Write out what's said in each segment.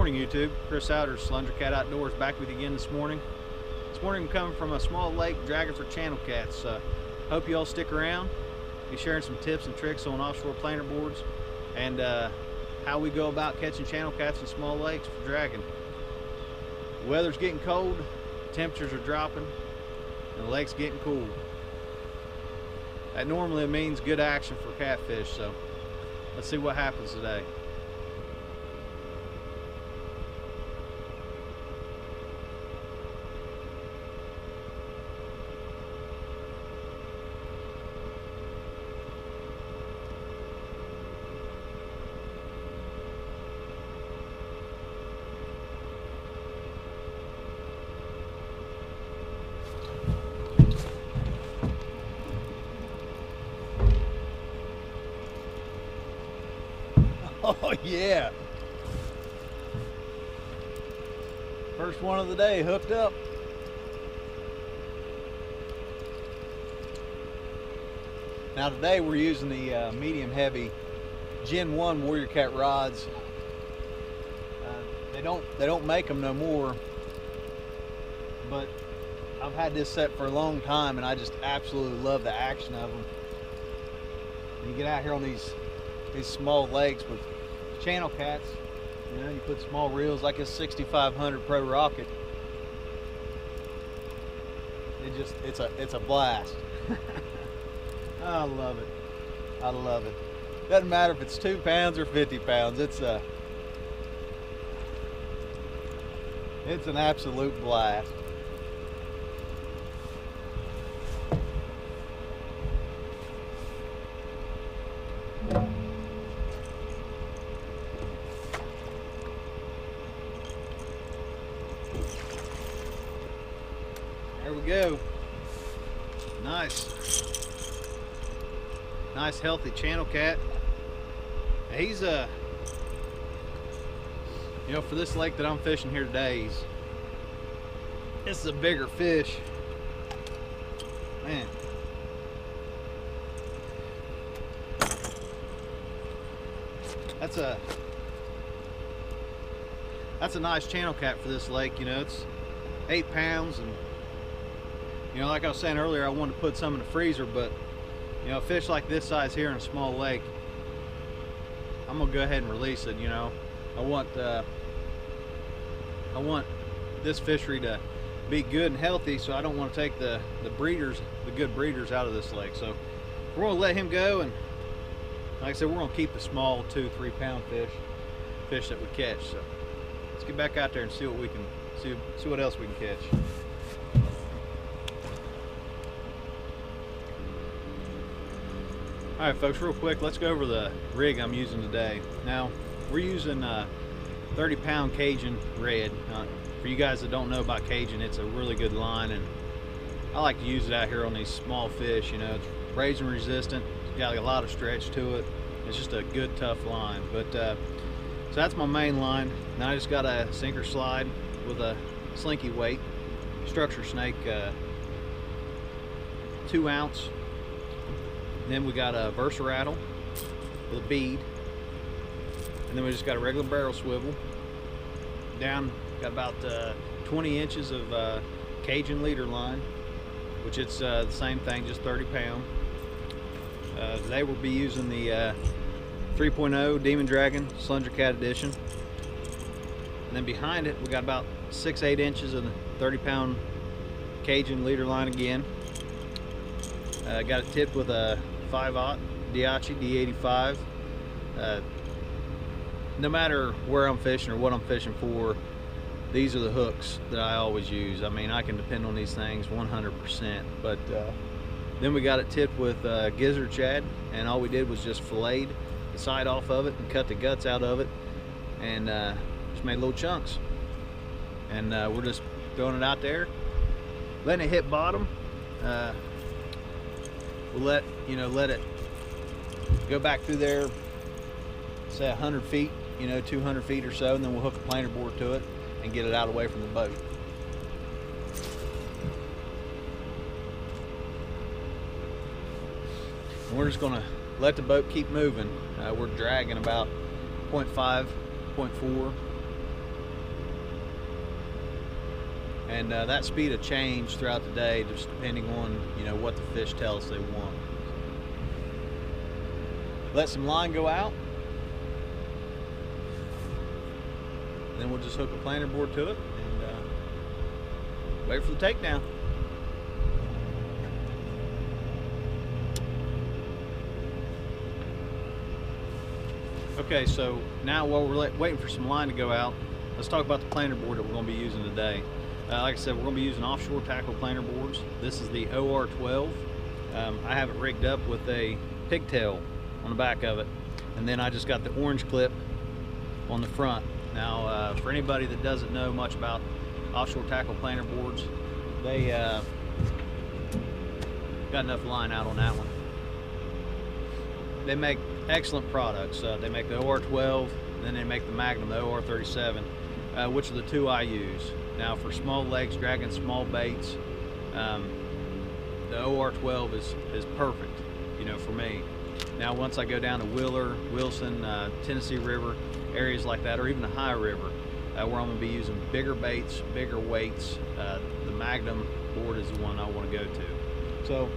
morning, YouTube. Chris Souders, Slunger Cat Outdoors, back with you again this morning. This morning I'm coming from a small lake dragging for channel cats. Hope you all stick around. Be sharing some tips and tricks on offshore planer boards and how we go about catching channel cats in small lakes for dragging. The weather's getting cold, temperatures are dropping, and the lake's getting cool. That normally means good action for catfish, so let's see what happens today. Oh yeah, first one of the day hooked up. Now today we're using the medium heavy Gen 1 Warrior Cat rods. They don't make them no more, but I've had this set for a long time and I just absolutely love the action of them. You get out here on these small lakes with channel cats, you know, you put small reels like this 6500 Pro Rocket. It's a blast. I love it. I love it. Doesn't matter if it's 2 pounds or 50 pounds. It's an absolute blast. There we go. Nice healthy channel cat. He's you know, for this lake that I'm fishing here today, this is a bigger fish. Man. That's a nice channel cat for this lake, you know. It's 8 pounds, and you know, like I was saying earlier, I wanted to put some in the freezer, but you know, a fish like this size here in a small lake, I'm gonna go ahead and release it. You know, I want this fishery to be good and healthy, so I don't want to take the good breeders out of this lake. So we're gonna let him go, and like I said, we're gonna keep the small 2-3 pound fish that we catch. So let's get back out there and see what we can see what else we can catch. Alright folks, real quick, let's go over the rig I'm using today. Now, we're using 30 pound Cajun red. For you guys that don't know about Cajun, it's a really good line, and I like to use it out here on these small fish. You know, it's abrasion resistant, it's got a lot of stretch to it. It's just a good, tough line. But so that's my main line. Now I just got a sinker slide with a slinky weight, structure snake, 2 ounce. Then we got a Versa rattle with a bead, and then we just got a regular barrel swivel. Down, got about 20 inches of Cajun leader line, which it's the same thing, just 30 pound. Today we'll be using the 3.0 Demon Dragon Slunger Cat Edition. And then behind it we got about 6-8 inches of the 30 pound Cajun leader line again. Got it tipped with a 5/0 Diachi D85. No matter where I'm fishing or what I'm fishing for, these are the hooks that I always use. I mean, I can depend on these things 100%. But then we got it tipped with gizzard shad, and all we did was just filleted the side off of it and cut the guts out of it, and just made little chunks. And we're just throwing it out there, letting it hit bottom. We'll let it go back through there, say 100 feet, you know, 200 feet or so, and then we'll hook a planer board to it and get it out away from the boat. And we're just gonna let the boat keep moving. We're dragging about 0.5, 0.4, And that speed will change throughout the day, just depending on what the fish tell us they want. Let some line go out, and then we'll just hook a planer board to it and wait for the takedown. Okay, so now while we're waiting for some line to go out, let's talk about the planer board that we're going to be using today. Like I said, we're going to be using OffShore Tackel planer boards. This is the OR12. I have it rigged up with a pigtail on the back of it, and then I just got the orange clip on the front. Now, for anybody that doesn't know much about OffShore Tackel planer boards, they got enough line out on that one. They make excellent products. They make the OR12, and then they make the Magnum, the OR37, which are the two I use. Now, for small legs, dragging small baits, the OR12 is perfect, for me. Now, once I go down to Wheeler, Wilson, Tennessee River, areas like that, or even the High River, where I'm going to be using bigger baits, bigger weights, the Magnum board is the one I want to go to. So,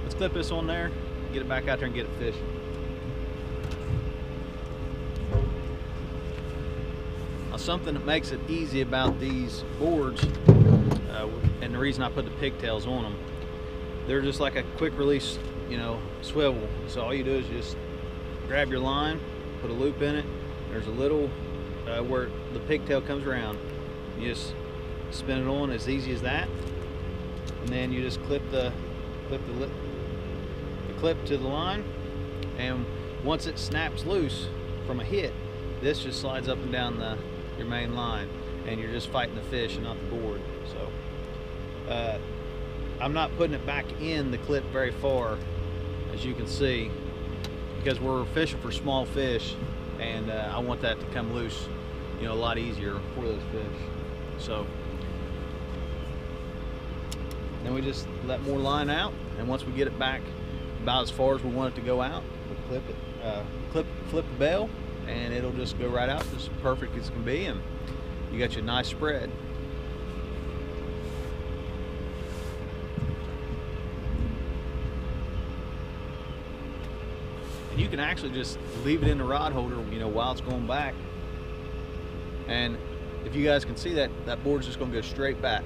let's clip this on there, get it back out there and get it fishing. Something that makes it easy about these boards, and the reason I put the pigtails on them, they're just like a quick release, swivel. So all you do is just grab your line, put a loop in it. There's a little where the pigtail comes around. You just spin it on, as easy as that, and then you just clip the clip to the line, and once it snaps loose from a hit, this just slides up and down your main line, and you're just fighting the fish and not the board. So I'm not putting it back in the clip very far, as you can see, because we're fishing for small fish, and I want that to come loose a lot easier for those fish. So then we just let more line out, and once we get it back about as far as we want it to go out, we'll clip it, flip the bail, and it'll just go right out, just perfect as can be, and you got your nice spread. And you can actually just leave it in the rod holder, while it's going back. And if you guys can see that board's just going to go straight back.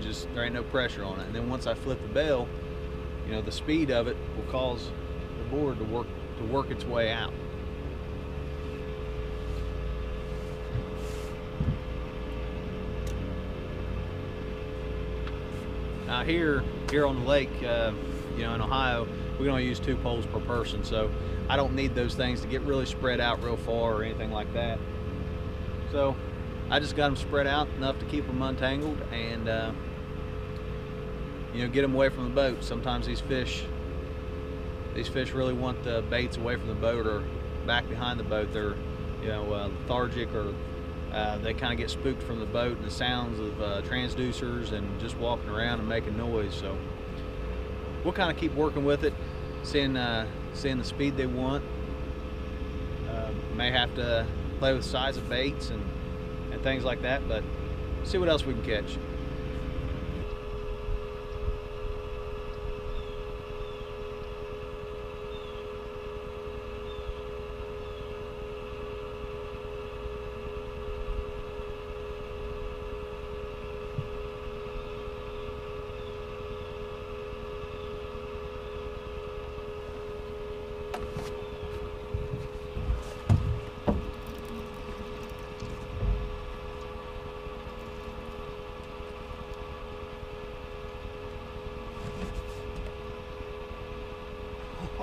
Just there ain't no pressure on it. And then once I flip the bail, the speed of it will cause the board to work its way out. Now here on the lake, in Ohio, we can only use 2 poles per person, so I don't need those things to get really spread out real far or anything like that. So I just got them spread out enough to keep them untangled, and get them away from the boat. Sometimes these fish really want the baits away from the boat or back behind the boat. They're lethargic, or they kind of get spooked from the boat and the sounds of transducers and just walking around and making noise. So we'll kind of keep working with it, seeing the speed they want. May have to play with the size of baits and things like that, but see what else we can catch.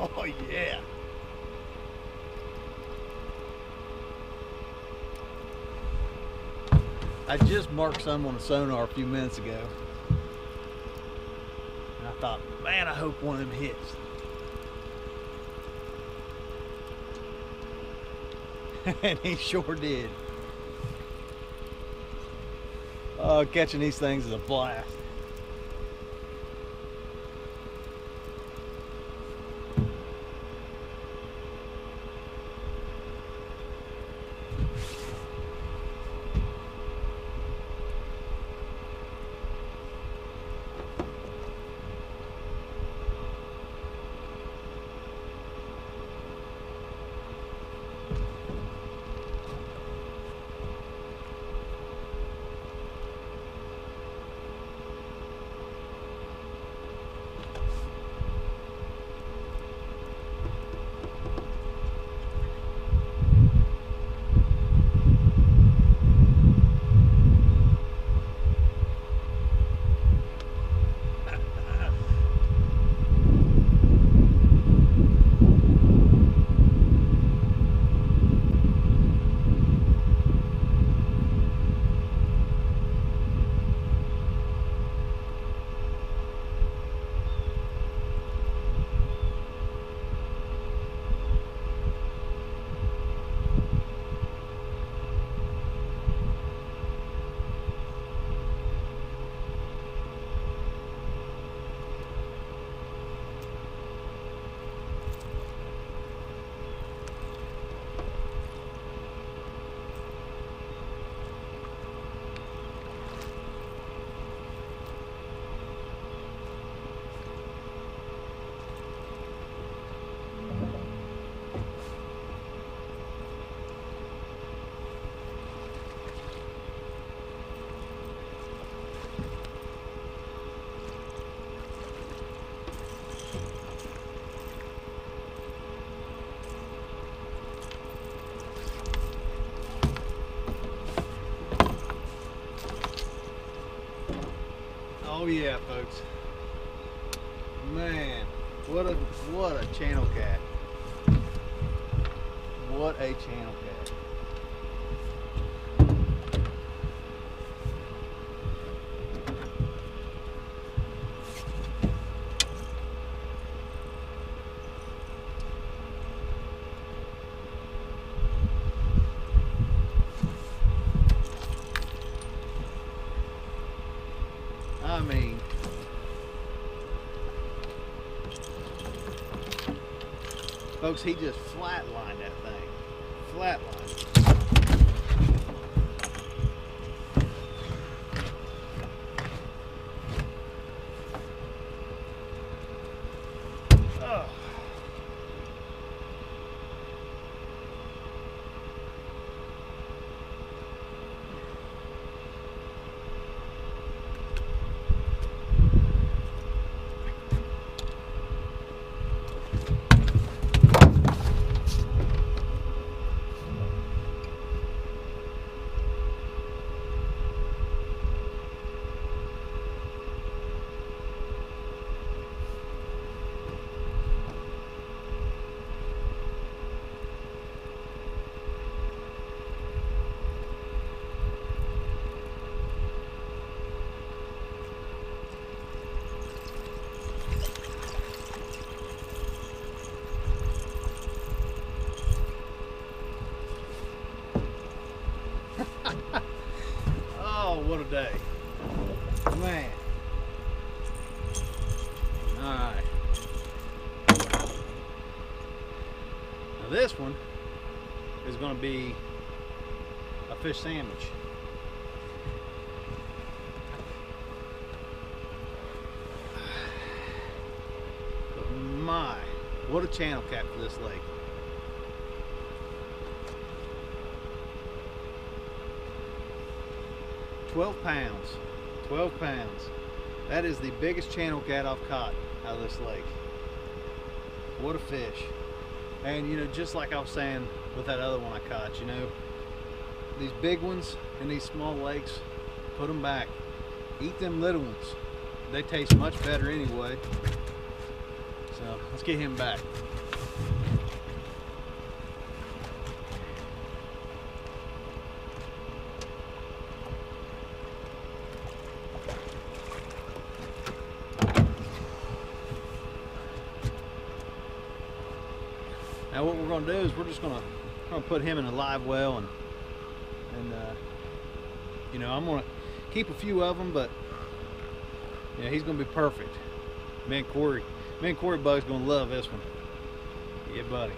Oh yeah. I just marked some on the sonar a few minutes ago, and I thought, man, I hope one of them hits. And he sure did. Oh, catching these things is a blast. yeah, folks. Man, what a channel cat. What a channel cat. I mean, folks, he just flatlined that thing. Flatlined. Oh. Oh, what a day. Man. Alright. Now this one is going to be a fish sandwich. But my, what a channel cat for this lake. £12. 12 pounds. That is the biggest channel cat I've caught out of this lake. What a fish. And you know, just like I was saying with that other one I caught, you know, these big ones in these small lakes, put them back. Eat them little ones. They taste much better anyway. So let's get him back. Now what we're going to do is we're just going to put him in a live well, and you know, I'm going to keep a few of them, but yeah, he's going to be perfect. Me and Corey Bug's going to love this one. Yeah, buddy.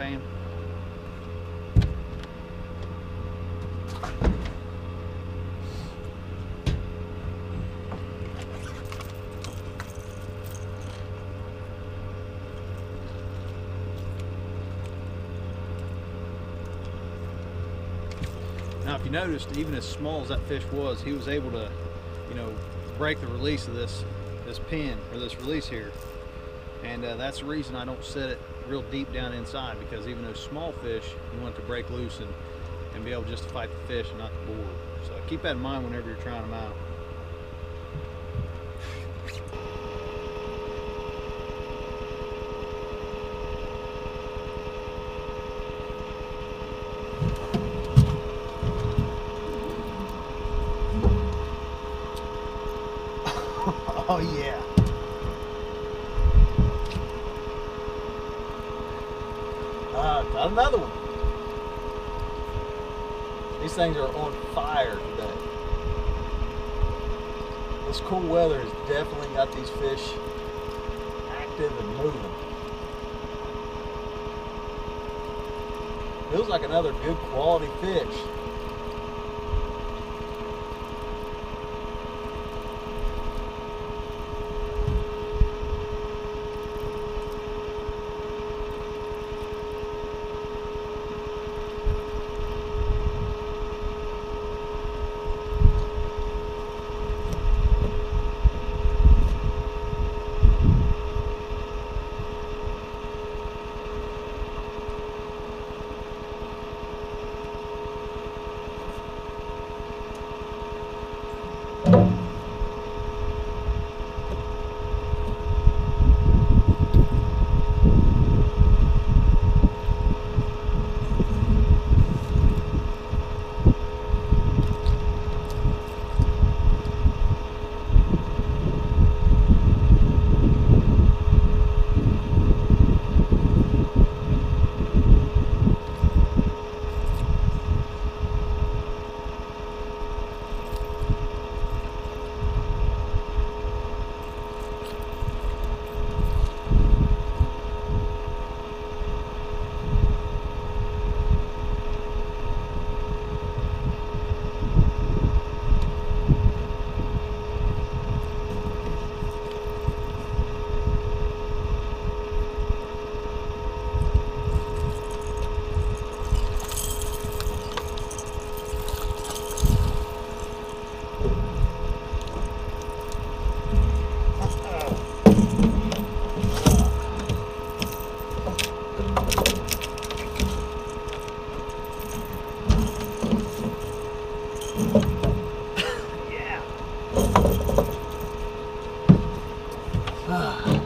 pan. Now, if you noticed, even as small as that fish was, he was able to, you know, break the release of this pin, or this release here. And that's the reason I don't set it real deep down inside, because even those small fish, you want it to break loose and be able just to fight the fish and not the board. So keep that in mind whenever you're trying them out. Oh yeah. Got another one. These things are on fire today. This cool weather has definitely got these fish active and moving. Feels like another good quality fish.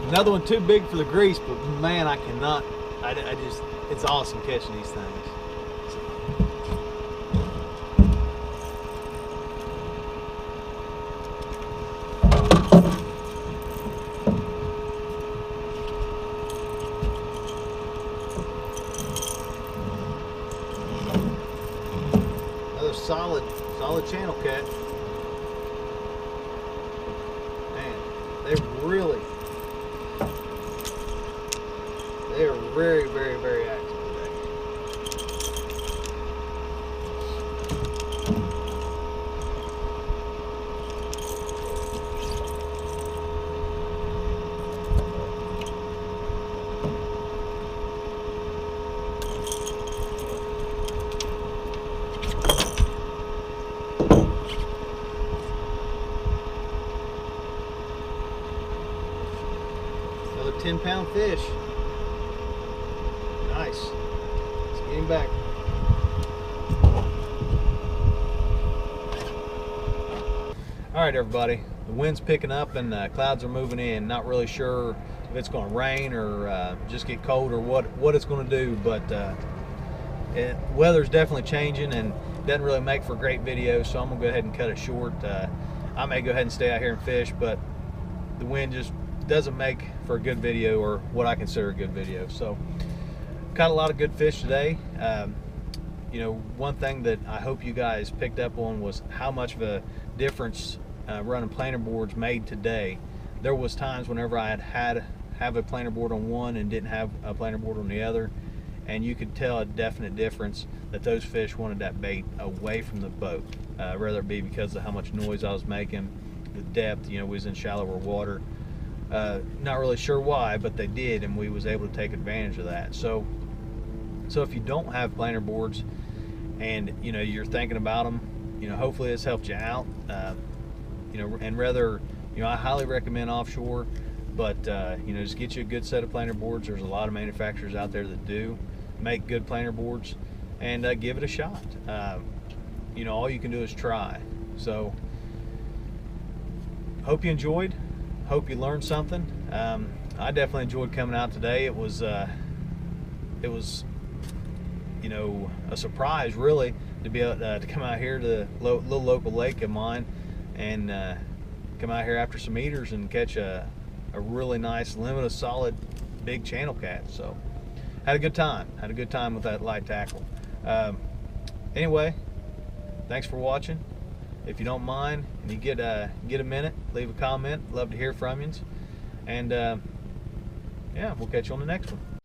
Another one too big for the grease, but man, I cannot. I just, it's awesome catching these things. Another solid channel cat. Man, they are very, very, very active today. Another 10-pound fish. Nice. Let's get him back. All right, everybody. The wind's picking up and clouds are moving in. Not really sure if it's going to rain or just get cold or what it's going to do, but weather's definitely changing and doesn't really make for great videos, so I'm going to go ahead and cut it short. I may go ahead and stay out here and fish, but the wind just doesn't make for a good video, or what I consider a good video. So caught a lot of good fish today. You know, one thing that I hope you guys picked up on was how much of a difference running planer boards made today. There was times whenever I have a planer board on one and didn't have a planer board on the other, and you could tell a definite difference that those fish wanted that bait away from the boat, whether it be because of how much noise I was making, the depth, you know, we was in shallower water. Not really sure why, but they did, and we was able to take advantage of that. So if you don't have planer boards and you know you're thinking about them, you know, hopefully this helped you out. You know, and rather, you know, I highly recommend Offshore, but you know, just get you a good set of planer boards. There's a lot of manufacturers out there that do make good planer boards, and give it a shot. You know, all you can do is try. So hope you enjoyed. Hope you learned something. I definitely enjoyed coming out today. It was you know, a surprise really to be able to come out here to the little local lake of mine and come out here after some eaters and catch a really nice limit solid big channel cat. So had a good time with that light tackle. Anyway, thanks for watching. If you don't mind and you get a minute, leave a comment. Love to hear from you. And yeah, we'll catch you on the next one.